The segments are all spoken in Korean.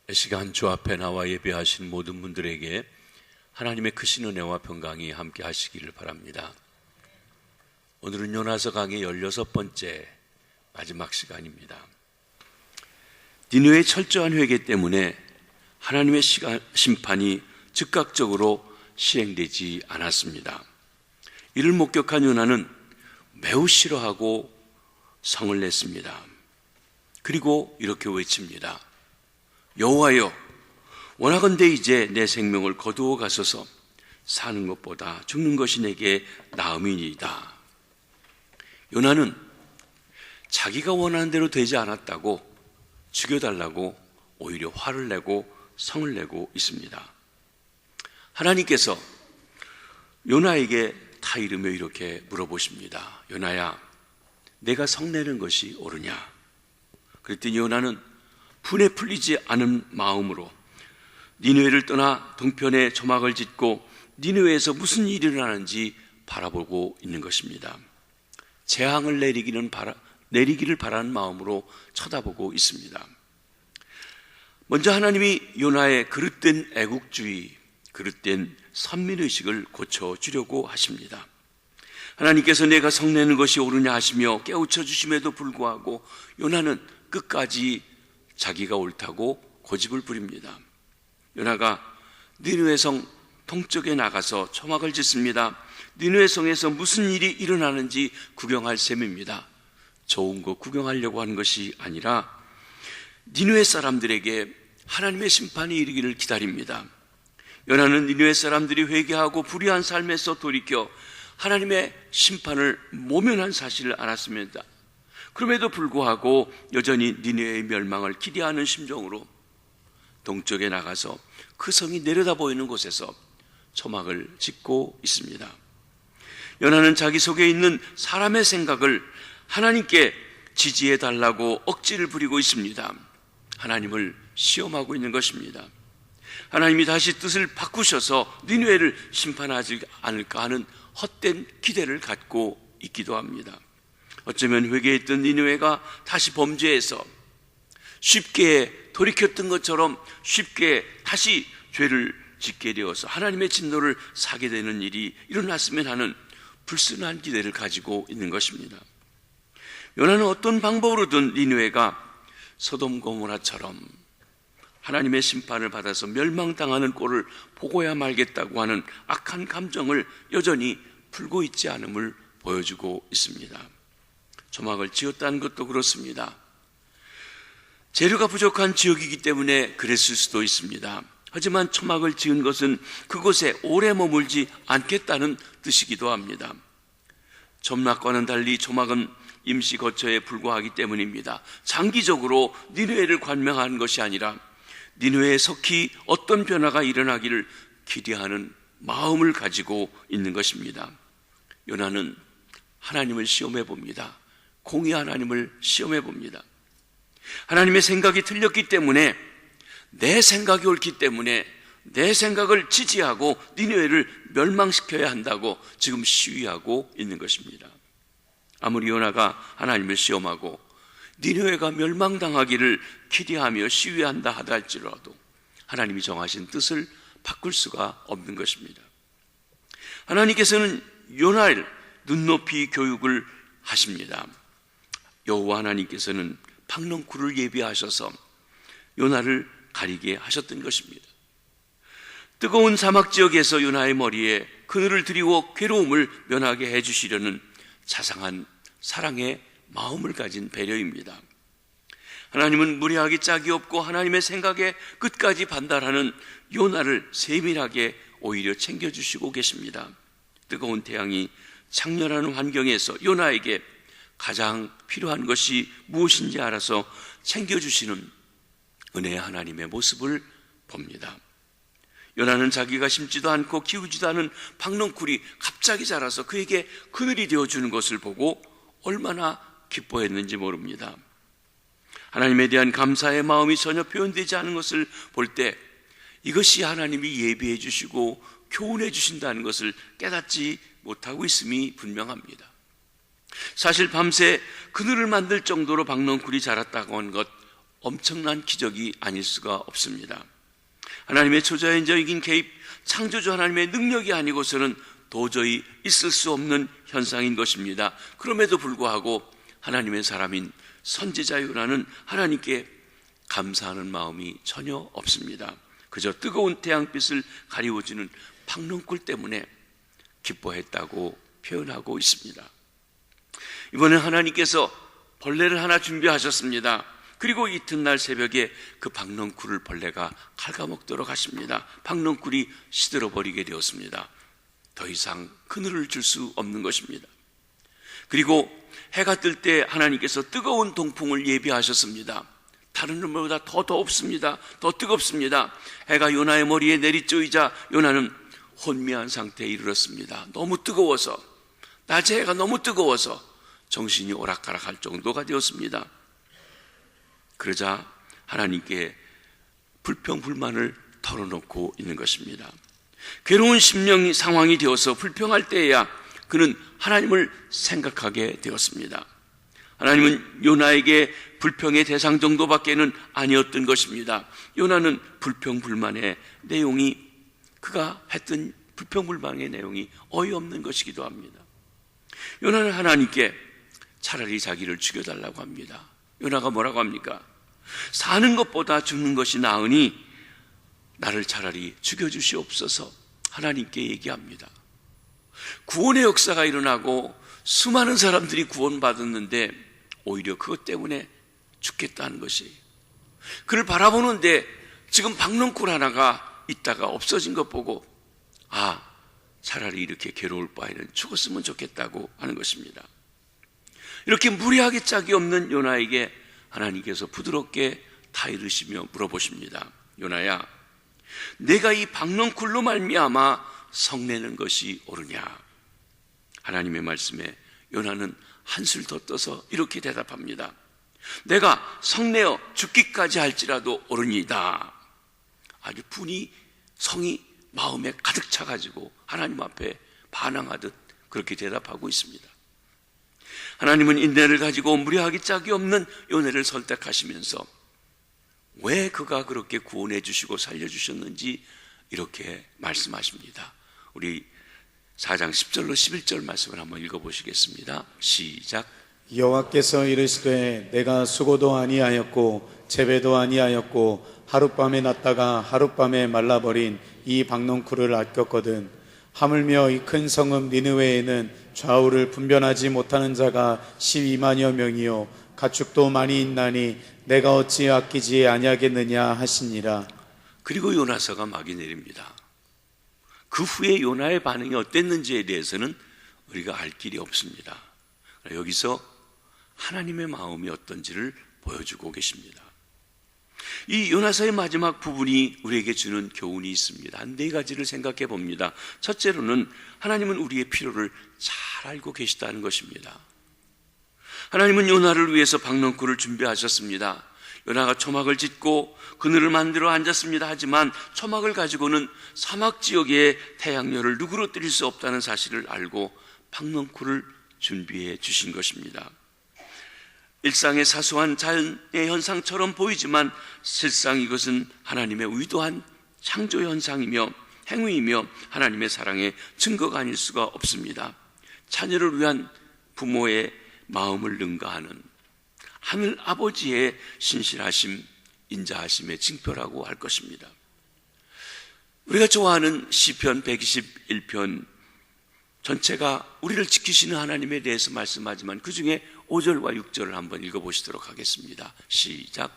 이 시간 주 앞에 나와 예배하신 모든 분들에게 하나님의 크신 은혜와 평강이 함께 하시기를 바랍니다. 오늘은 요나서 강의 16번째 마지막 시간입니다. 니느웨의 철저한 회개 때문에 하나님의 심판이 즉각적으로 시행되지 않았습니다. 이를 목격한 요나는 매우 싫어하고 성을 냈습니다. 그리고 이렇게 외칩니다. 여호와여, 원하건대 이제 내 생명을 거두어 가소서. 사는 것보다 죽는 것이 내게 나음이니이다. 요나는 자기가 원하는 대로 되지 않았다고 죽여달라고 오히려 화를 내고 성을 내고 있습니다. 하나님께서 요나에게 타 이르며 이렇게 물어보십니다. 요나야, 내가 성내는 것이 옳으냐? 그랬더니 요나는 분에 풀리지 않은 마음으로 니느웨를 떠나 동편에 조막을 짓고 니느웨에서 무슨 일이 일어나는지 바라보고 있는 것입니다. 재앙을 내리기를 바라는 마음으로 쳐다보고 있습니다. 먼저 하나님이 요나의 그릇된 애국주의, 그릇된 선민의식을 고쳐주려고 하십니다. 하나님께서 내가 성내는 것이 옳으냐 하시며 깨우쳐 주심에도 불구하고 요나는 끝까지 자기가 옳다고 고집을 부립니다. 요나가 니느웨 성 동쪽에 나가서 초막을 짓습니다. 니느웨 성에서 무슨 일이 일어나는지 구경할 셈입니다. 좋은 거 구경하려고 하는 것이 아니라 니느웨 사람들에게 하나님의 심판이 이르기를 기다립니다. 요나는 니느웨 사람들이 회개하고 불의한 삶에서 돌이켜 하나님의 심판을 모면한 사실을 알았습니다. 그럼에도 불구하고 여전히 니느웨의 멸망을 기대하는 심정으로 동쪽에 나가서 그 성이 내려다 보이는 곳에서 초막을 짓고 있습니다. 요나는 자기 속에 있는 사람의 생각을 하나님께 지지해 달라고 억지를 부리고 있습니다. 하나님을 시험하고 있는 것입니다. 하나님이 다시 뜻을 바꾸셔서 니느웨를 심판하지 않을까 하는 헛된 기대를 갖고 있기도 합니다. 어쩌면 회개했던 니느웨가 다시 범죄해서 쉽게 돌이켰던 것처럼 쉽게 다시 죄를 짓게 되어서 하나님의 진노를 사게 되는 일이 일어났으면 하는 불순한 기대를 가지고 있는 것입니다. 요나는 어떤 방법으로든 니느웨가 소돔 고모라처럼 하나님의 심판을 받아서 멸망당하는 꼴을 보고야 말겠다고 하는 악한 감정을 여전히 풀고 있지 않음을 보여주고 있습니다. 조막을 지었다는 것도 그렇습니다. 재료가 부족한 지역이기 때문에 그랬을 수도 있습니다. 하지만 초막을 지은 것은 그곳에 오래 머물지 않겠다는 뜻이기도 합니다. 점막과는 달리 초막은 임시 거처에 불과하기 때문입니다. 장기적으로 니느웨를 관명하는 것이 아니라 니느웨에 속히 어떤 변화가 일어나기를 기대하는 마음을 가지고 있는 것입니다. 요나는 하나님을 시험해 봅니다. 공의 하나님을 시험해 봅니다. 하나님의 생각이 틀렸기 때문에, 내 생각이 옳기 때문에 내 생각을 지지하고 니느웨를 멸망시켜야 한다고 지금 시위하고 있는 것입니다. 아무리 요나가 하나님을 시험하고 니느웨가 멸망당하기를 기대하며 시위한다 하다 할지라도 하나님이 정하신 뜻을 바꿀 수가 없는 것입니다. 하나님께서는 요나를 눈높이 교육을 하십니다. 여호와 하나님께서는 박넝쿨을 예비하셔서 요나를 가리게 하셨던 것입니다. 뜨거운 사막 지역에서 요나의 머리에 그늘을 드리고 괴로움을 면하게 해주시려는 자상한 사랑의 마음을 가진 배려입니다. 하나님은 무례하기 짝이 없고 하나님의 생각에 끝까지 반달하는 요나를 세밀하게 오히려 챙겨주시고 계십니다. 뜨거운 태양이 창렬하는 환경에서 요나에게 가장 필요한 것이 무엇인지 알아서 챙겨주시는 은혜의 하나님의 모습을 봅니다. 요나는 자기가 심지도 않고 키우지도 않은 박넝쿨이 갑자기 자라서 그에게 그늘이 되어주는 것을 보고 얼마나 기뻐했는지 모릅니다. 하나님에 대한 감사의 마음이 전혀 표현되지 않은 것을 볼 때 이것이 하나님이 예비해 주시고 교훈해 주신다는 것을 깨닫지 못하고 있음이 분명합니다. 사실 밤새 그늘을 만들 정도로 박넝쿨이 자랐다고 한 것 엄청난 기적이 아닐 수가 없습니다. 하나님의 초자연적인 개입, 창조주 하나님의 능력이 아니고서는 도저히 있을 수 없는 현상인 것입니다. 그럼에도 불구하고 하나님의 사람인 선지자 요나는 하나님께 감사하는 마음이 전혀 없습니다. 그저 뜨거운 태양빛을 가리워주는 박넝쿨 때문에 기뻐했다고 표현하고 있습니다. 이번에 하나님께서 벌레를 하나 준비하셨습니다. 그리고 이튿날 새벽에 그 박넝쿨을 벌레가 갉아먹도록 하십니다. 박넝쿨이 시들어버리게 되었습니다. 더 이상 그늘을 줄 수 없는 것입니다. 그리고 해가 뜰 때 하나님께서 뜨거운 동풍을 예비하셨습니다. 다른 날보다 더 덥습니다. 더 뜨겁습니다. 해가 요나의 머리에 내리쬐이자 요나는 혼미한 상태에 이르렀습니다. 너무 뜨거워서, 낮에 해가 너무 뜨거워서 정신이 오락가락할 정도가 되었습니다. 그러자 하나님께 불평불만을 털어놓고 있는 것입니다. 괴로운 심령 상황이 되어서 불평할 때에야 그는 하나님을 생각하게 되었습니다. 하나님은 요나에게 불평의 대상 정도밖에는 아니었던 것입니다. 요나는 불평불만의 내용이, 그가 했던 불평불만의 내용이 어이없는 것이기도 합니다. 요나는 하나님께 차라리 자기를 죽여달라고 합니다. 요나가 뭐라고 합니까? 사는 것보다 죽는 것이 나으니 나를 차라리 죽여주시옵소서 하나님께 얘기합니다. 구원의 역사가 일어나고 수많은 사람들이 구원받았는데 오히려 그것 때문에 죽겠다는 것이, 그를 바라보는데 지금 박넝쿨 하나가 있다가 없어진 것 보고 차라리 이렇게 괴로울 바에는 죽었으면 좋겠다고 하는 것입니다. 이렇게 무례하게 짝이 없는 요나에게 하나님께서 부드럽게 타이르시며 물어보십니다. 요나야, 내가 이 박넝쿨로 말미암아 성내는 것이 옳으냐? 하나님의 말씀에 요나는 한술 더 떠서 이렇게 대답합니다. 내가 성내어 죽기까지 할지라도 옳으니이다. 아주 분이, 성이 마음에 가득 차가지고 하나님 앞에 반항하듯 그렇게 대답하고 있습니다. 하나님은 인내를 가지고 무례하기 짝이 없는 요나를 선택하시면서 왜 그가 그렇게 구원해 주시고 살려주셨는지 이렇게 말씀하십니다. 우리 4장 10절로 11절 말씀을 한번 읽어보시겠습니다. 시작. 여호와께서 이르시되 내가 수고도 아니하였고 재배도 아니하였고 하룻밤에 났다가 하룻밤에 말라버린 이 박넝쿨을 아꼈거든. 하물며 이 큰 성읍 니느웨에는 좌우를 분별하지 못하는 자가 12만여 명이요 가축도 많이 있나니 내가 어찌 아끼지 아니하겠느냐 하시니라. 그리고 요나서가 막이 내립니다. 그 후에 요나의 반응이 어땠는지에 대해서는 우리가 알 길이 없습니다. 여기서 하나님의 마음이 어떤지를 보여주고 계십니다. 이 요나서의 마지막 부분이 우리에게 주는 교훈이 있습니다. 한 4가지를 생각해 봅니다. 첫째로는 하나님은 우리의 필요를 잘 알고 계시다는 것입니다. 하나님은 요나를 위해서 박넝쿨을 준비하셨습니다. 요나가 초막을 짓고 그늘을 만들어 앉았습니다. 하지만 초막을 가지고는 사막 지역의 태양열을 누그러뜨릴 수 없다는 사실을 알고 박넝쿨을 준비해 주신 것입니다. 일상의 사소한 자연의 현상처럼 보이지만 실상 이것은 하나님의 위도한 창조 현상이며 행위이며 하나님의 사랑의 증거가 아닐 수가 없습니다. 자녀를 위한 부모의 마음을 능가하는 하늘 아버지의 신실하심, 인자하심의 징표라고 할 것입니다. 우리가 좋아하는 시편 121편 전체가 우리를 지키시는 하나님에 대해서 말씀하지만 그 중에 5절과 6절을 한번 읽어보시도록 하겠습니다. 시작.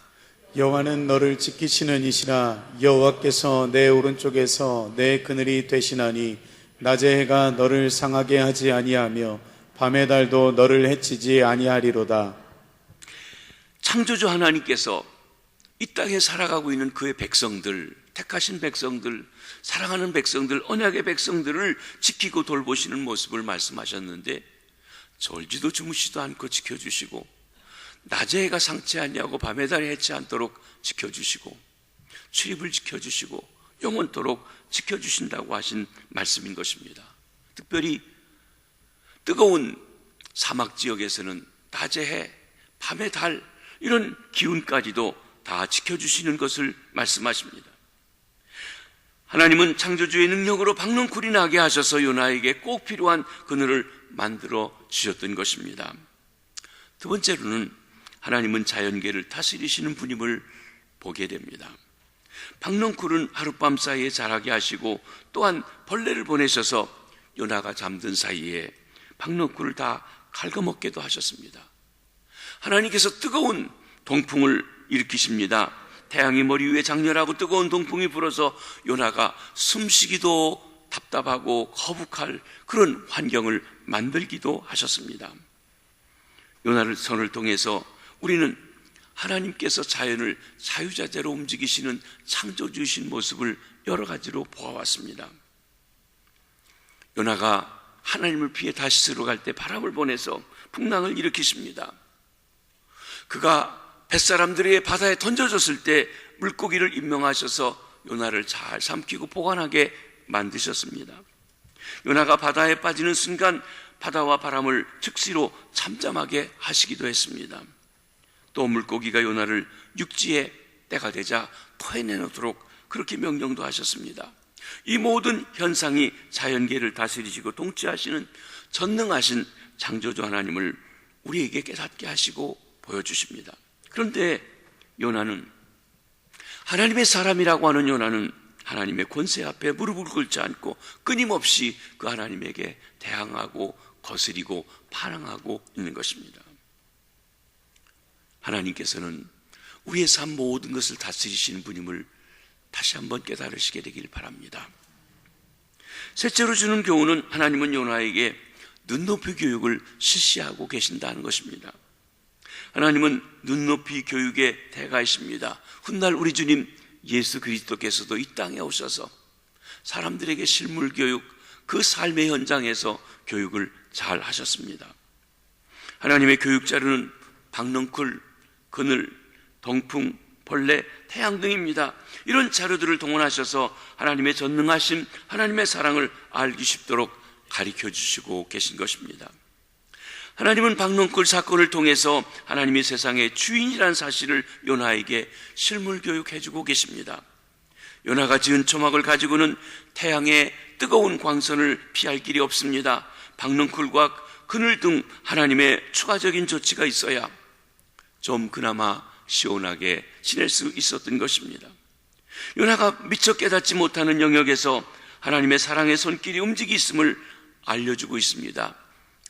여호와는 너를 지키시는 이시라. 여호와께서 내 오른쪽에서 내 그늘이 되시나니 낮의 해가 너를 상하게 하지 아니하며 밤의 달도 너를 해치지 아니하리로다. 창조주 하나님께서 이 땅에 살아가고 있는 그의 백성들, 택하신 백성들, 사랑하는 백성들, 언약의 백성들을 지키고 돌보시는 모습을 말씀하셨는데 졸지도 주무시도 않고 지켜주시고 낮에 해가 상치 아니하고 밤의 달이 해치 않도록 지켜주시고 출입을 지켜주시고 영원토록 지켜주신다고 하신 말씀인 것입니다. 특별히 뜨거운 사막 지역에서는 낮의 해, 밤의 달 이런 기운까지도 다 지켜주시는 것을 말씀하십니다. 하나님은 창조주의 능력으로 박넝쿨이 나게 하셔서 요나에게 꼭 필요한 그늘을 만들어 주셨던 것입니다. 두 번째로는 하나님은 자연계를 다스리시는 분임을 보게 됩니다. 박넝쿨은 하룻밤 사이에 자라게 하시고 또한 벌레를 보내셔서 요나가 잠든 사이에 박넝쿨을 다 갉아먹게도 하셨습니다. 하나님께서 뜨거운 동풍을 일으키십니다. 태양이 머리 위에 장렬하고 뜨거운 동풍이 불어서 요나가 숨쉬기도 답답하고 거북할 그런 환경을 만들기도 하셨습니다. 요나를 선을 통해서 우리는 하나님께서 자연을 자유자재로 움직이시는 창조주이신 모습을 여러 가지로 보아왔습니다. 요나가 하나님을 피해 다시스로 갈 때 바람을 보내서 풍랑을 일으키십니다. 그가 뱃사람들이 바다에 던져졌을 때 물고기를 임명하셔서 요나를 잘 삼키고 보관하게 만드셨습니다. 요나가 바다에 빠지는 순간 바다와 바람을 즉시로 잠잠하게 하시기도 했습니다. 또 물고기가 요나를 육지에 때가 되자 토해내놓도록 그렇게 명령도 하셨습니다. 이 모든 현상이 자연계를 다스리시고 통치하시는 전능하신 창조주 하나님을 우리에게 깨닫게 하시고 보여주십니다. 그런데 요나는, 하나님의 사람이라고 하는 요나는 하나님의 권세 앞에 무릎을 꿇지 않고 끊임없이 그 하나님에게 대항하고 거스리고 반항하고 있는 것입니다. 하나님께서는 우리의 삶 모든 것을 다스리시는 분임을 다시 한번 깨달으시게 되길 바랍니다. 셋째로 주는 교훈은 하나님은 요나에게 눈높이 교육을 실시하고 계신다는 것입니다. 하나님은 눈높이 교육의 대가이십니다. 훗날 우리 주님 예수 그리스도께서도 이 땅에 오셔서 사람들에게 실물 교육, 그 삶의 현장에서 교육을 잘 하셨습니다. 하나님의 교육자료는 박넝쿨, 그늘, 동풍, 벌레, 태양 등입니다. 이런 자료들을 동원하셔서 하나님의 전능하심, 하나님의 사랑을 알기 쉽도록 가르쳐 주시고 계신 것입니다. 하나님은 박넝쿨 사건을 통해서 하나님이 세상의 주인이라는 사실을 요나에게 실물 교육해 주고 계십니다. 요나가 지은 초막을 가지고는 태양의 뜨거운 광선을 피할 길이 없습니다. 박넝쿨과 그늘 등 하나님의 추가적인 조치가 있어야 좀 그나마 시원하게 지낼 수 있었던 것입니다. 요나가 미처 깨닫지 못하는 영역에서 하나님의 사랑의 손길이 움직이심을 알려주고 있습니다.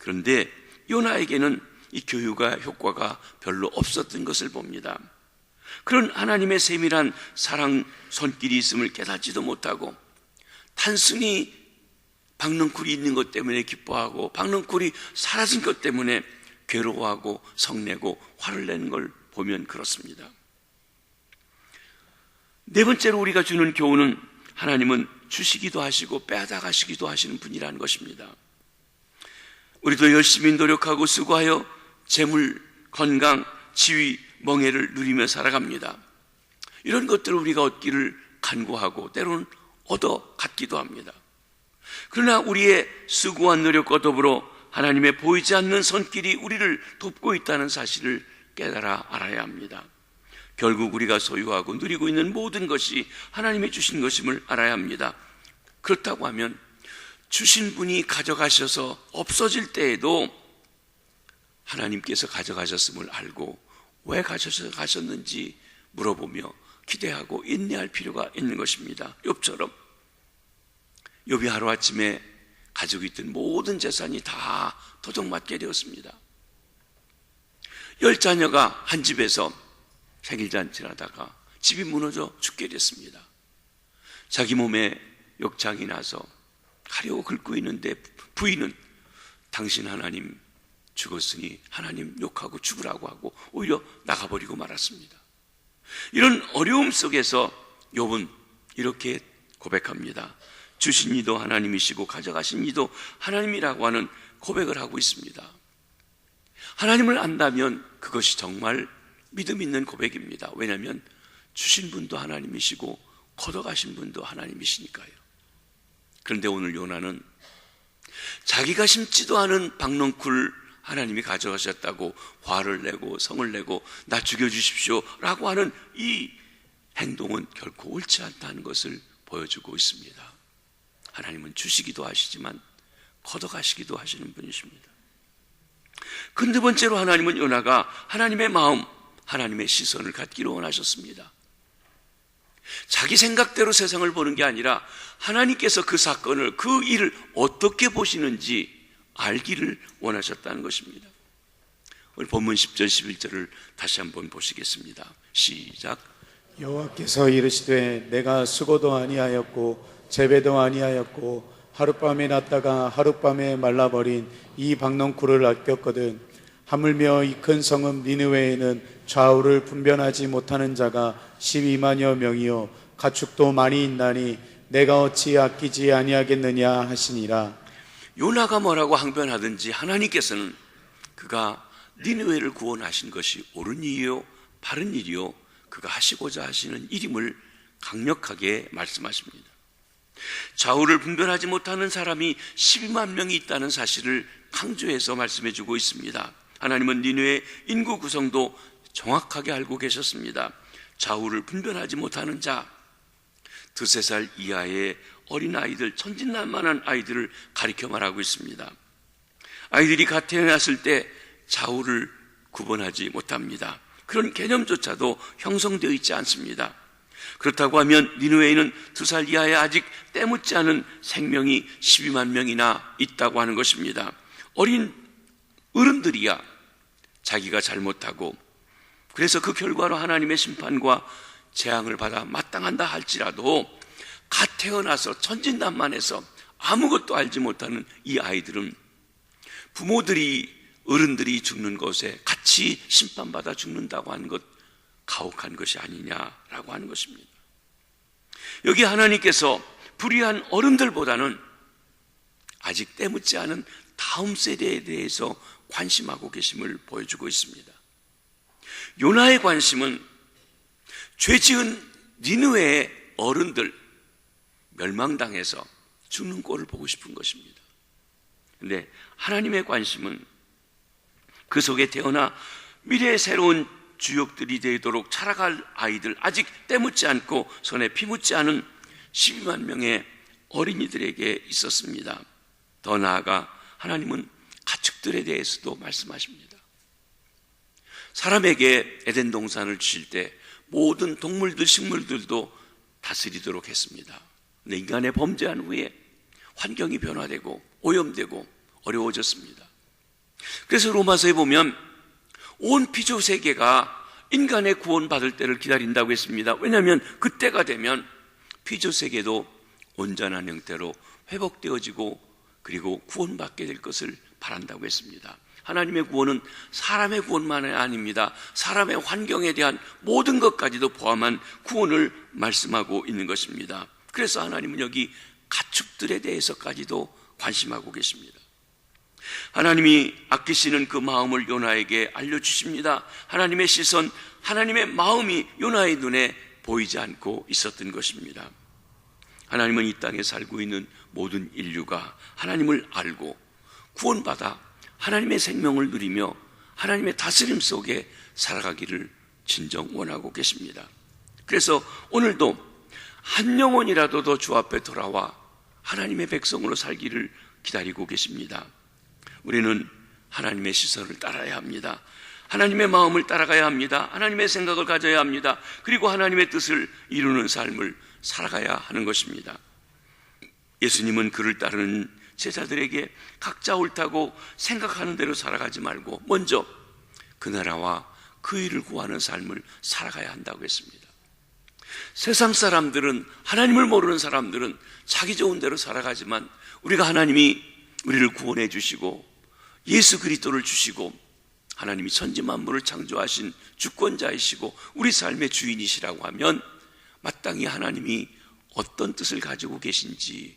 그런데 요나에게는 이 교육의 효과가 별로 없었던 것을 봅니다. 그런 하나님의 세밀한 사랑 손길이 있음을 깨닫지도 못하고 단순히 박넝쿨이 있는 것 때문에 기뻐하고 박넝쿨이 사라진 것 때문에 괴로워하고 성내고 화를 내는 걸 보면 그렇습니다. 네 번째로 우리가 주는 교훈은 하나님은 주시기도 하시고 빼앗아가시기도 하시는 분이라는 것입니다. 우리도 열심히 노력하고 수고하여 재물, 건강, 지위, 명예를 누리며 살아갑니다. 이런 것들을 우리가 얻기를 간구하고 때로는 얻어 갖기도 합니다. 그러나 우리의 수고한 노력과 더불어 하나님의 보이지 않는 손길이 우리를 돕고 있다는 사실을 깨달아 알아야 합니다. 결국 우리가 소유하고 누리고 있는 모든 것이 하나님이 주신 것임을 알아야 합니다. 그렇다고 하면 주신 분이 가져가셔서 없어질 때에도 하나님께서 가져가셨음을 알고 왜 가셨는지 물어보며 기대하고 인내할 필요가 있는 것입니다. 욥처럼 욥이 하루아침에 가지고 있던 모든 재산이 다 도적맞게 되었습니다. 10자녀가 한 집에서 생일잔치를 하다가 집이 무너져 죽게 됐습니다. 자기 몸에 욕창이 나서 가려고 긁고 있는데 부인은 당신 하나님 죽었으니 하나님 욕하고 죽으라고 하고 오히려 나가버리고 말았습니다. 이런 어려움 속에서 욥은 이렇게 고백합니다. 주신 이도 하나님이시고 가져가신 이도 하나님이라고 하는 고백을 하고 있습니다. 하나님을 안다면 그것이 정말 믿음 있는 고백입니다. 왜냐하면 주신 분도 하나님이시고 걷어가신 분도 하나님이시니까요. 그런데 오늘 요나는 자기가 심지도 않은 박넝쿨 하나님이 가져가셨다고 화를 내고 성을 내고 나 죽여주십시오 라고 하는 이 행동은 결코 옳지 않다는 것을 보여주고 있습니다. 하나님은 주시기도 하시지만 걷어가시기도 하시는 분이십니다. 근두 번째로 하나님은 요나가 하나님의 마음, 하나님의 시선을 갖기를 원하셨습니다. 자기 생각대로 세상을 보는 게 아니라 하나님께서 그 사건을, 그 일을 어떻게 보시는지 알기를 원하셨다는 것입니다. 우리 본문 10절 11절을 다시 한번 보시겠습니다. 시작. 여호와께서 이르시되 내가 수고도 아니하였고 재배도 아니하였고 하룻밤에 났다가 하룻밤에 말라버린 이 박넝쿨을 아꼈거든 하물며 이 큰 성읍 니느웨에는 좌우를 분별하지 못하는 자가 12만여 명이요 가축도 많이 있나니 내가 어찌 아끼지 아니하겠느냐 하시니라. 요나가 뭐라고 항변하든지 하나님께서는 그가 니느웨를 구원하신 것이 옳은 일이요 바른 일이요 그가 하시고자 하시는 일임을 강력하게 말씀하십니다. 좌우를 분별하지 못하는 사람이 12만 명이 있다는 사실을 강조해서 말씀해주고 있습니다. 하나님은 니느웨 인구 구성도 정확하게 알고 계셨습니다. 좌우를 분별하지 못하는 자, 2-3살 이하의 어린아이들, 천진난만한 아이들을 가리켜 말하고 있습니다. 아이들이 갓 태어났을 때 좌우를 구분하지 못합니다. 그런 개념조차도 형성되어 있지 않습니다. 그렇다고 하면 니느웨에는 2살 이하의 아직 때묻지 않은 생명이 12만 명이나 있다고 하는 것입니다. 어린 어른들이야 자기가 잘못하고 그래서 그 결과로 하나님의 심판과 재앙을 받아 마땅한다 할지라도 갓 태어나서 천진난만해서 아무것도 알지 못하는 이 아이들은 부모들이, 어른들이 죽는 것에 같이 심판받아 죽는다고 하는 것, 가혹한 것이 아니냐라고 하는 것입니다. 여기 하나님께서 불의한 어른들보다는 아직 때묻지 않은 다음 세대에 대해서 관심하고 계심을 보여주고 있습니다. 요나의 관심은 죄 지은 니느웨의 어른들 멸망당해서 죽는 꼴을 보고 싶은 것입니다. 그런데 하나님의 관심은 그 속에 태어나 미래의 새로운 주역들이 되도록 자라갈 아이들, 아직 때묻지 않고 손에 피 묻지 않은 12만 명의 어린이들에게 있었습니다. 더 나아가 하나님은 가축들에 대해서도 말씀하십니다. 사람에게 에덴 동산을 주실 때 모든 동물들, 식물들도 다스리도록 했습니다. 근데 인간의 범죄한 후에 환경이 변화되고 오염되고 어려워졌습니다. 그래서 로마서에 보면 온 피조 세계가 인간의 구원받을 때를 기다린다고 했습니다. 왜냐하면 그때가 되면 피조 세계도 온전한 형태로 회복되어지고 그리고 구원받게 될 것을 바란다고 했습니다. 하나님의 구원은 사람의 구원만이 아닙니다. 사람의 환경에 대한 모든 것까지도 포함한 구원을 말씀하고 있는 것입니다. 그래서 하나님은 여기 가축들에 대해서까지도 관심하고 계십니다. 하나님이 아끼시는 그 마음을 요나에게 알려주십니다. 하나님의 시선, 하나님의 마음이 요나의 눈에 보이지 않고 있었던 것입니다. 하나님은 이 땅에 살고 있는 모든 인류가 하나님을 알고 구원받아 하나님의 생명을 누리며 하나님의 다스림 속에 살아가기를 진정 원하고 계십니다. 그래서 오늘도 한 영혼이라도 더 주 앞에 돌아와 하나님의 백성으로 살기를 기다리고 계십니다. 우리는 하나님의 시선을 따라야 합니다. 하나님의 마음을 따라가야 합니다. 하나님의 생각을 가져야 합니다. 그리고 하나님의 뜻을 이루는 삶을 살아가야 하는 것입니다. 예수님은 그를 따르는 제자들에게 각자 옳다고 생각하는 대로 살아가지 말고 먼저 그 나라와 그 일을 구하는 삶을 살아가야 한다고 했습니다. 세상 사람들은, 하나님을 모르는 사람들은 자기 좋은 대로 살아가지만 우리가 하나님이 우리를 구원해 주시고 예수 그리스도를 주시고 하나님이 천지 만물을 창조하신 주권자이시고 우리 삶의 주인이시라고 하면 마땅히 하나님이 어떤 뜻을 가지고 계신지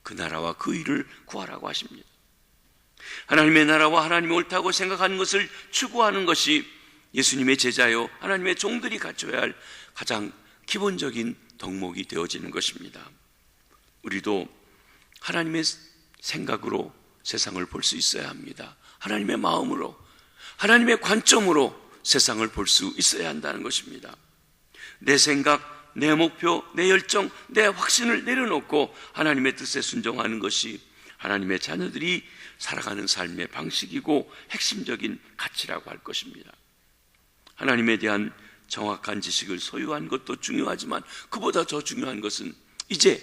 그 나라와 그 일을 구하라고 하십니다. 하나님의 나라와 하나님이 옳다고 생각하는 것을 추구하는 것이 예수님의 제자요 하나님의 종들이 갖춰야 할 가장 기본적인 덕목이 되어지는 것입니다. 우리도 하나님의 생각으로 세상을 볼 수 있어야 합니다. 하나님의 마음으로, 하나님의 관점으로 세상을 볼 수 있어야 한다는 것입니다. 내 생각, 내 목표, 내 열정, 내 확신을 내려놓고 하나님의 뜻에 순종하는 것이 하나님의 자녀들이 살아가는 삶의 방식이고 핵심적인 가치라고 할 것입니다. 하나님에 대한 정확한 지식을 소유한 것도 중요하지만 그보다 더 중요한 것은 이제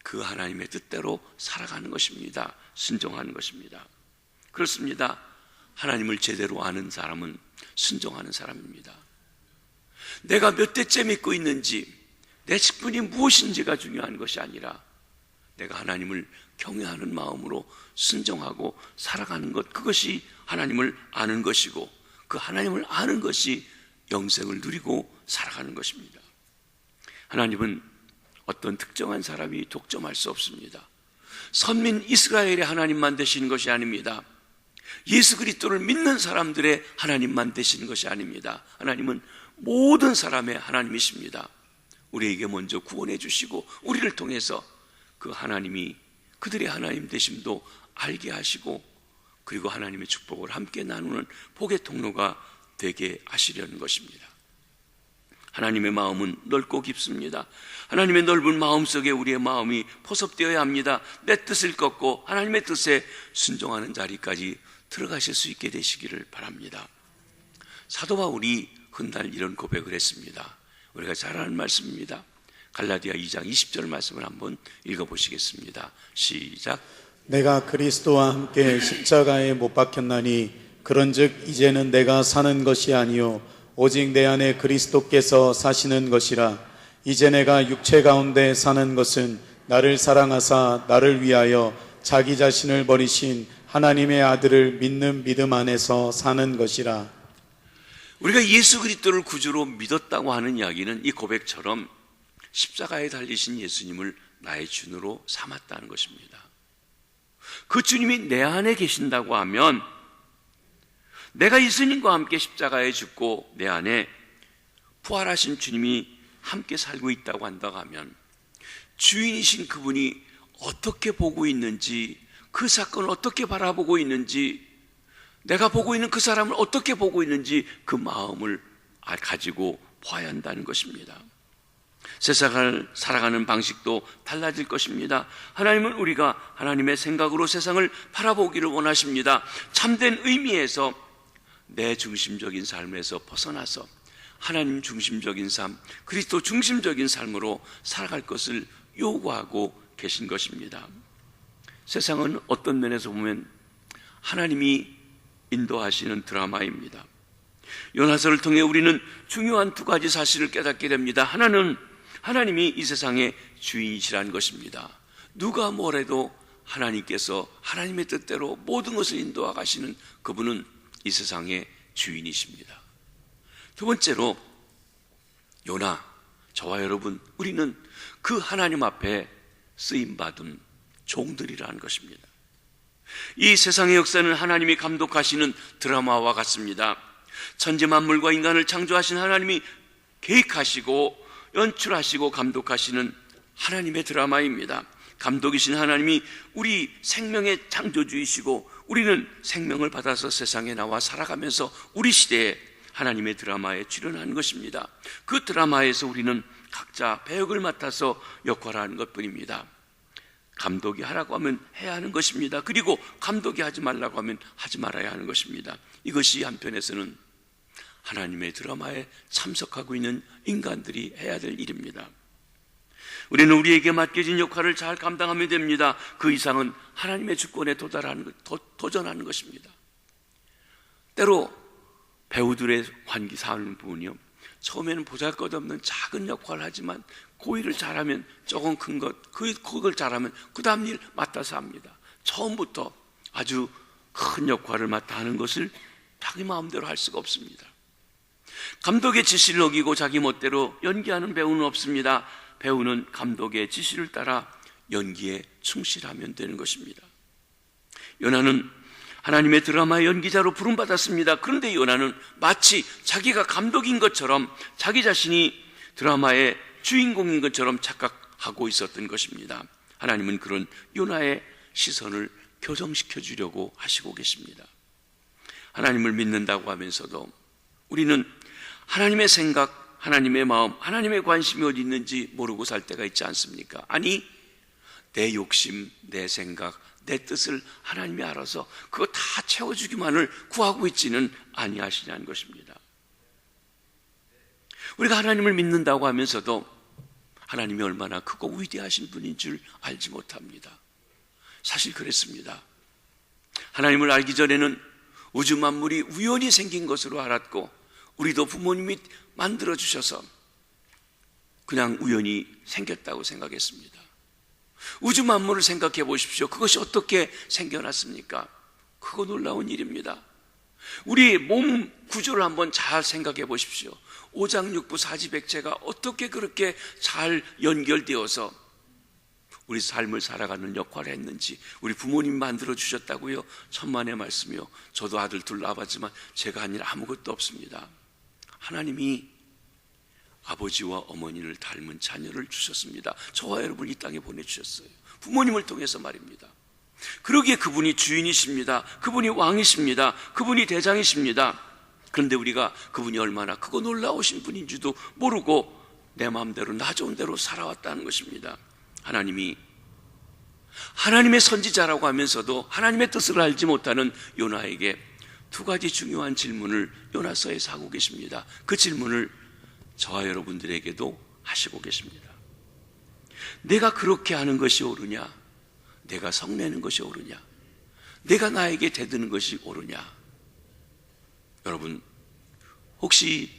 그 하나님의 뜻대로 살아가는 것입니다. 순종하는 것입니다. 그렇습니다. 하나님을 제대로 아는 사람은 순종하는 사람입니다. 내가 몇 대째 믿고 있는지, 내 직분이 무엇인지가 중요한 것이 아니라 내가 하나님을 경외하는 마음으로 순종하고 살아가는 것, 그것이 하나님을 아는 것이고 그 하나님을 아는 것이 영생을 누리고 살아가는 것입니다. 하나님은 어떤 특정한 사람이 독점할 수 없습니다. 선민 이스라엘의 하나님만 되시는 것이 아닙니다. 예수 그리스도를 믿는 사람들의 하나님만 되시는 것이 아닙니다. 하나님은 모든 사람의 하나님이십니다. 우리에게 먼저 구원해 주시고 우리를 통해서 그 하나님이 그들의 하나님 되심도 알게 하시고 그리고 하나님의 축복을 함께 나누는 복의 통로가 되게 하시려는 것입니다. 하나님의 마음은 넓고 깊습니다. 하나님의 넓은 마음 속에 우리의 마음이 포섭되어야 합니다. 내 뜻을 꺾고 하나님의 뜻에 순종하는 자리까지 들어가실 수 있게 되시기를 바랍니다. 사도 바울이 훗날 이런 고백을 했습니다. 우리가 잘 아는 말씀입니다. 갈라디아 2장 20절 말씀을 한번 읽어보시겠습니다. 시작. 내가 그리스도와 함께 십자가에 못 박혔나니 그런즉 이제는 내가 사는 것이 아니요 오직 내 안에 그리스도께서 사시는 것이라. 이제 내가 육체 가운데 사는 것은 나를 사랑하사 나를 위하여 자기 자신을 버리신 하나님의 아들을 믿는 믿음 안에서 사는 것이라. 우리가 예수 그리스도를 구주로 믿었다고 하는 이야기는 이 고백처럼 십자가에 달리신 예수님을 나의 주로 삼았다는 것입니다. 그 주님이 내 안에 계신다고 하면 내가 예수님과 함께 십자가에 죽고 내 안에 부활하신 주님이 함께 살고 있다고 한다고 하면 주인이신 그분이 어떻게 보고 있는지, 그 사건을 어떻게 바라보고 있는지, 내가 보고 있는 그 사람을 어떻게 보고 있는지 그 마음을 가지고 봐야 한다는 것입니다. 세상을 살아가는 방식도 달라질 것입니다. 하나님은 우리가 하나님의 생각으로 세상을 바라보기를 원하십니다. 참된 의미에서 내 중심적인 삶에서 벗어나서 하나님 중심적인 삶, 그리스도 중심적인 삶으로 살아갈 것을 요구하고 계신 것입니다. 세상은 어떤 면에서 보면 하나님이 인도하시는 드라마입니다. 요나서를 통해 우리는 중요한 두 가지 사실을 깨닫게 됩니다. 하나는 하나님이 이 세상의 주인이시라는 것입니다. 누가 뭐래도 하나님께서 하나님의 뜻대로 모든 것을 인도하 가시는 그분은 이 세상의 주인이십니다. 두 번째로 요나, 저와 여러분, 우리는 그 하나님 앞에 쓰임받은 종들이라는 것입니다. 이 세상의 역사는 하나님이 감독하시는 드라마와 같습니다. 천지 만물과 인간을 창조하신 하나님이 계획하시고 연출하시고 감독하시는 하나님의 드라마입니다. 감독이신 하나님이 우리 생명의 창조주이시고 우리는 생명을 받아서 세상에 나와 살아가면서 우리 시대에 하나님의 드라마에 출연하는 것입니다. 그 드라마에서 우리는 각자 배역을 맡아서 역할을 하는 것뿐입니다. 감독이 하라고 하면 해야 하는 것입니다. 그리고 감독이 하지 말라고 하면 하지 말아야 하는 것입니다. 이것이 한편에서는 하나님의 드라마에 참석하고 있는 인간들이 해야 될 일입니다. 우리는 우리에게 맡겨진 역할을 잘 감당하면 됩니다. 그 이상은 하나님의 주권에 도전하는 것입니다. 때로 배우들의 환기 사는 부분이요, 처음에는 보잘것없는 작은 역할을 하지만 그 일을 잘하면 조금 큰 것, 그걸 잘하면 그 다음 일 맡아서 합니다. 처음부터 아주 큰 역할을 맡아 하는 것을 자기 마음대로 할 수가 없습니다. 감독의 지시를 어기고 자기 멋대로 연기하는 배우는 없습니다. 배우는 감독의 지시를 따라 연기에 충실하면 되는 것입니다. 요나는 하나님의 드라마의 연기자로 부름받았습니다. 그런데 요나는 마치 자기가 감독인 것처럼, 자기 자신이 드라마의 주인공인 것처럼 착각하고 있었던 것입니다. 하나님은 그런 요나의 시선을 교정시켜 주려고 하시고 계십니다. 하나님을 믿는다고 하면서도 우리는 하나님의 생각, 하나님의 마음, 하나님의 관심이 어디 있는지 모르고 살 때가 있지 않습니까? 아니, 내 욕심, 내 생각, 내 뜻을 하나님이 알아서 그거 다 채워주기만을 구하고 있지는 아니하시냐는 것입니다. 우리가 하나님을 믿는다고 하면서도 하나님이 얼마나 크고 위대하신 분인 줄 알지 못합니다. 사실 그랬습니다. 하나님을 알기 전에는 우주 만물이 우연히 생긴 것으로 알았고, 우리도 부모님이 만들어주셔서 그냥 우연히 생겼다고 생각했습니다. 우주 만물을 생각해 보십시오. 그것이 어떻게 생겨났습니까? 그거 놀라운 일입니다. 우리 몸 구조를 한번 잘 생각해 보십시오. 오장육부 사지백체가 어떻게 그렇게 잘 연결되어서 우리 삶을 살아가는 역할을 했는지, 우리 부모님 만들어 주셨다고요? 천만의 말씀이요. 저도 아들 둘 낳아봤지만 제가 한 일 아무것도 없습니다. 하나님이 아버지와 어머니를 닮은 자녀를 주셨습니다. 저와 여러분 이 땅에 보내주셨어요. 부모님을 통해서 말입니다. 그러기에 그분이 주인이십니다. 그분이 왕이십니다. 그분이 대장이십니다. 그런데 우리가 그분이 얼마나 크고 놀라우신 분인지도 모르고 내 마음대로 나 좋은 대로 살아왔다는 것입니다. 하나님이 하나님의 선지자라고 하면서도 하나님의 뜻을 알지 못하는 요나에게 두 가지 중요한 질문을 요나서에서 하고 계십니다. 그 질문을 저와 여러분들에게도 하시고 계십니다. 내가 그렇게 하는 것이 옳으냐? 내가 성내는 것이 옳으냐? 내가 나에게 대드는 것이 옳으냐? 여러분, 혹시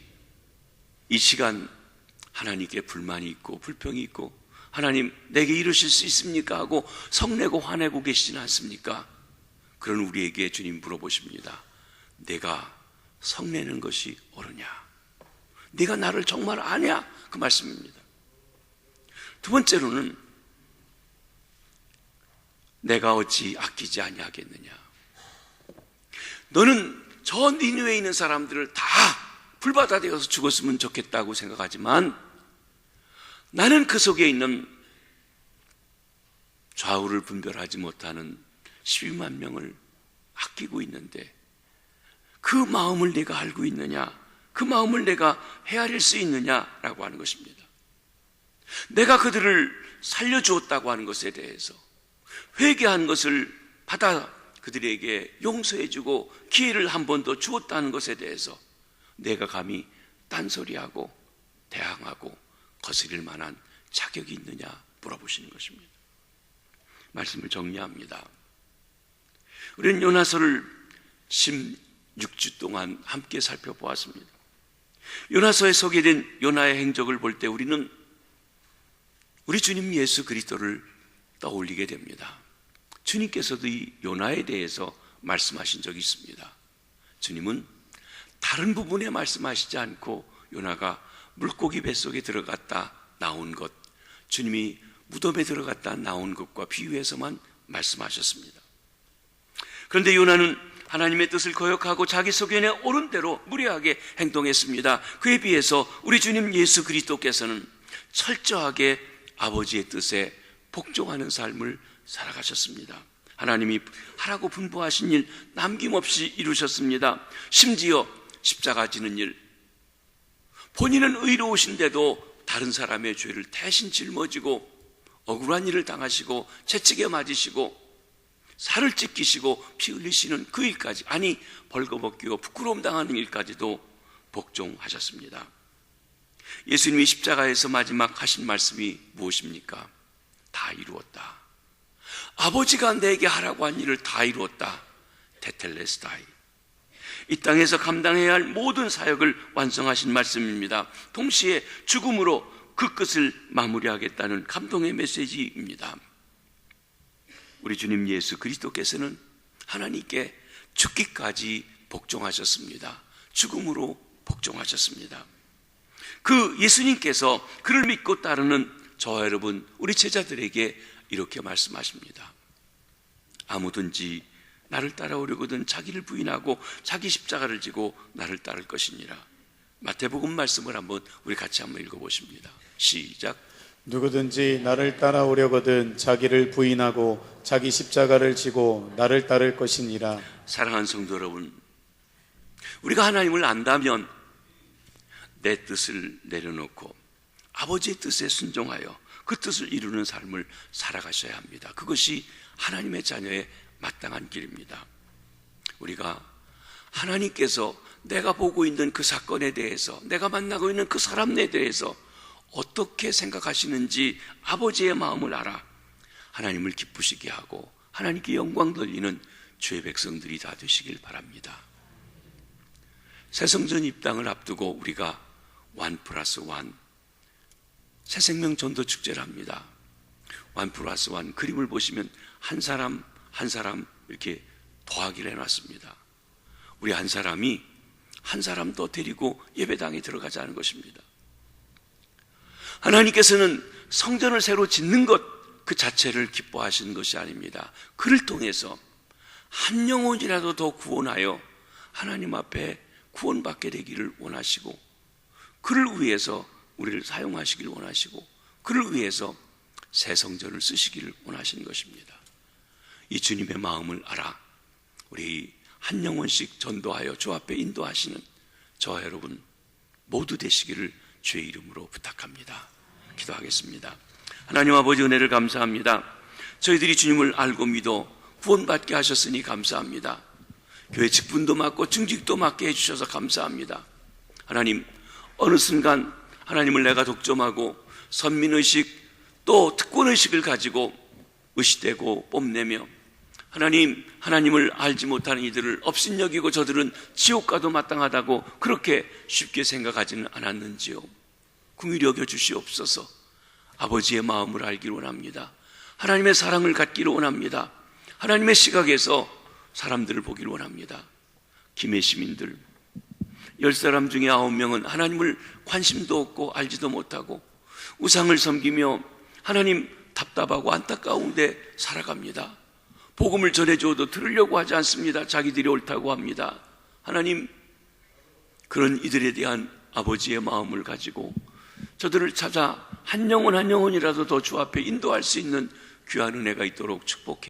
이 시간 하나님께 불만이 있고 불평이 있고 하나님 내게 이루실 수 있습니까? 하고 성내고 화내고 계시진 않습니까? 그런 우리에게 주님 물어보십니다. 내가 성내는 것이 옳으냐? 네가 나를 정말 아냐? 그 말씀입니다. 두 번째로는 내가 어찌 아끼지 아니하겠느냐? 너는 저 니느웨에 있는 사람들을 다 불바다 되어서 죽었으면 좋겠다고 생각하지만 나는 그 속에 있는 좌우를 분별하지 못하는 12만 명을 아끼고 있는데 그 마음을 내가 알고 있느냐? 그 마음을 내가 헤아릴 수 있느냐라고 하는 것입니다. 내가 그들을 살려주었다고 하는 것에 대해서 회개한 것을 받아 그들에게 용서해주고 기회를 한 번 더 주었다는 것에 대해서 내가 감히 딴소리하고 대항하고 거스릴 만한 자격이 있느냐 물어보시는 것입니다. 말씀을 정리합니다. 우리는 요나서를 16주 동안 함께 살펴보았습니다. 요나서에 소개된 요나의 행적을 볼 때 우리는 우리 주님 예수 그리스도를 떠올리게 됩니다. 주님께서도 이 요나에 대해서 말씀하신 적이 있습니다. 주님은 다른 부분에 말씀하시지 않고 요나가 물고기 뱃속에 들어갔다 나온 것, 주님이 무덤에 들어갔다 나온 것과 비유해서만 말씀하셨습니다. 그런데 요나는 하나님의 뜻을 거역하고 자기 소견에 옳은 대로 무례하게 행동했습니다. 그에 비해서 우리 주님 예수 그리스도께서는 철저하게 아버지의 뜻에 복종하는 삶을 살아가셨습니다. 하나님이 하라고 분부하신 일 남김없이 이루셨습니다. 심지어 십자가 지는 일, 본인은 의로우신데도 다른 사람의 죄를 대신 짊어지고 억울한 일을 당하시고 채찍에 맞으시고 살을 찢기시고 피 흘리시는 그 일까지, 아니 벌거벗기고 부끄러움 당하는 일까지도 복종하셨습니다. 예수님이 십자가에서 마지막 하신 말씀이 무엇입니까? 다 이루었다. 아버지가 내게 하라고 한 일을 다 이루었다. 테텔레스타이. 이 땅에서 감당해야 할 모든 사역을 완성하신 말씀입니다. 동시에 죽음으로 그 끝을 마무리하겠다는 감동의 메시지입니다. 우리 주님 예수 그리스도께서는 하나님께 죽기까지 복종하셨습니다. 죽음으로 복종하셨습니다. 그 예수님께서 그를 믿고 따르는 저와 여러분, 우리 제자들에게 이렇게 말씀하십니다. 아무든지 나를 따라오려거든 자기를 부인하고 자기 십자가를 지고 나를 따를 것이니라. 마태복음 말씀을 한번 우리 같이 한번 읽어보십니다. 시작. 누구든지 나를 따라오려거든 자기를 부인하고 자기 십자가를 지고 나를 따를 것이니라. 사랑하는 성도 여러분, 우리가 하나님을 안다면 내 뜻을 내려놓고 아버지의 뜻에 순종하여 그 뜻을 이루는 삶을 살아가셔야 합니다. 그것이 하나님의 자녀의 마땅한 길입니다. 우리가 하나님께서 내가 보고 있는 그 사건에 대해서, 내가 만나고 있는 그 사람에 대해서 어떻게 생각하시는지 아버지의 마음을 알아 하나님을 기쁘시게 하고 하나님께 영광 돌리는 주의 백성들이 다 되시길 바랍니다. 새성전 입당을 앞두고 우리가 1+1 새생명 전도 축제를 합니다. 1+1 그림을 보시면 한 사람 한 사람 이렇게 더하기를 해놨습니다. 우리 한 사람이 한 사람 더 데리고 예배당에 들어가자는 것입니다. 하나님께서는 성전을 새로 짓는 것 그 자체를 기뻐하시는 것이 아닙니다. 그를 통해서 한 영혼이라도 더 구원하여 하나님 앞에 구원받게 되기를 원하시고, 그를 위해서 우리를 사용하시길 원하시고, 그를 위해서 새 성전을 쓰시기를 원하시는 것입니다. 이 주님의 마음을 알아 우리 한 영혼씩 전도하여 주 앞에 인도하시는 저와 여러분 모두 되시기를 주의 이름으로 부탁합니다. 기도하겠습니다. 하나님 아버지, 은혜를 감사합니다. 저희들이 주님을 알고 믿어 구원받게 하셨으니 감사합니다. 교회 직분도 맡고 중직도 맡게 해주셔서 감사합니다. 하나님, 어느 순간 하나님을 내가 독점하고 선민의식 또 특권의식을 가지고 의시되고 뽐내며 하나님을 알지 못하는 이들을 업신여기고 저들은 지옥 가도 마땅하다고 그렇게 쉽게 생각하지는 않았는지요. 긍휼히 여겨 주시옵소서. 아버지의 마음을 알기를 원합니다. 하나님의 사랑을 갖기를 원합니다. 하나님의 시각에서 사람들을 보기를 원합니다. 김해 시민들 10사람 중에 9명은 하나님을 관심도 없고 알지도 못하고 우상을 섬기며 하나님 답답하고 안타까운데 살아갑니다. 복음을 전해줘도 들으려고 하지 않습니다. 자기들이 옳다고 합니다. 하나님, 그런 이들에 대한 아버지의 마음을 가지고 저들을 찾아 한 영혼 한 영혼이라도 더 주 앞에 인도할 수 있는 귀한 은혜가 있도록 축복해